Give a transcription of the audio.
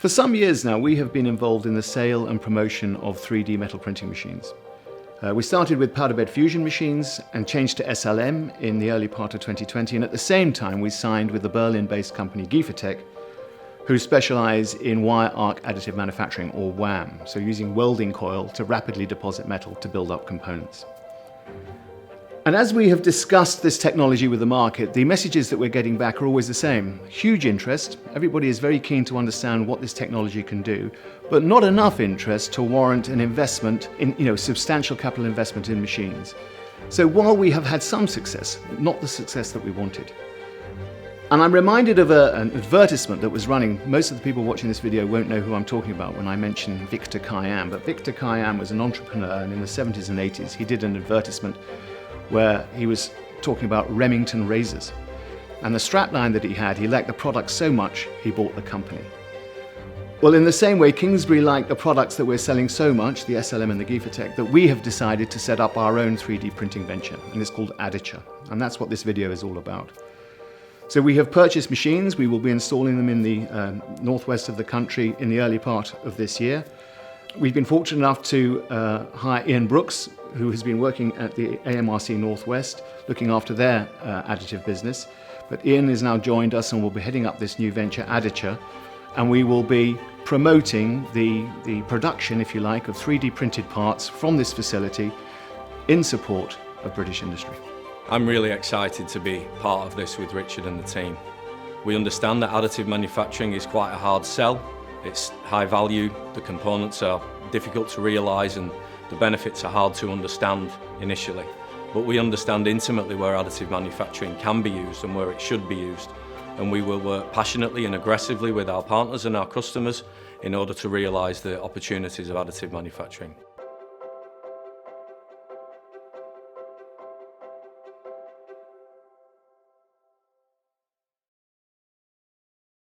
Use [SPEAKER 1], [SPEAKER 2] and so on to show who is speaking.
[SPEAKER 1] For some years now, we have been involved in the sale and promotion of 3D metal printing machines. We started with powder bed fusion machines and changed to SLM in the early part of 2020, and at the same time we signed with the Berlin-based company Giefertech, who specialize in wire arc additive manufacturing, or WAM, so using welding coil to rapidly deposit metal to build up components. And as we have discussed this technology with the market, the messages that we're getting back are always the same. Huge interest. Everybody is very keen to understand what this technology can do, but not enough interest to warrant an investment in, substantial capital investment in machines. So while we have had some success, not the success that we wanted. And I'm reminded of an advertisement that was running. Most of the people watching this video won't know who I'm talking about when I mention Victor Kiam, but Victor Kiam was an entrepreneur, and in the 70s and 80s he did an advertisement where he was talking about Remington razors. And the strapline that he had, he liked the product so much, he bought the company. Well, in the same way, Kingsbury liked the products that we're selling so much, the SLM and the Giefertech, that we have decided to set up our own 3D printing venture, and it's called Additure. And that's what this video is all about. So we have purchased machines. We will be installing them in the northwest of the country in the early part of this year. We've been fortunate enough to hire Ian Brooks, who has been working at the AMRC Northwest, looking after their additive business. But Ian has now joined us and will be heading up this new venture, Additure, and we will be promoting the production, if you like, of 3D printed parts from this facility in support of British industry.
[SPEAKER 2] I'm really excited to be part of this with Richard and the team. We understand that additive manufacturing is quite a hard sell. It's high value, the components are difficult to realise, and the benefits are hard to understand initially. But we understand intimately where additive manufacturing can be used and where it should be used. And we will work passionately and aggressively with our partners and our customers in order to realise the opportunities of additive manufacturing.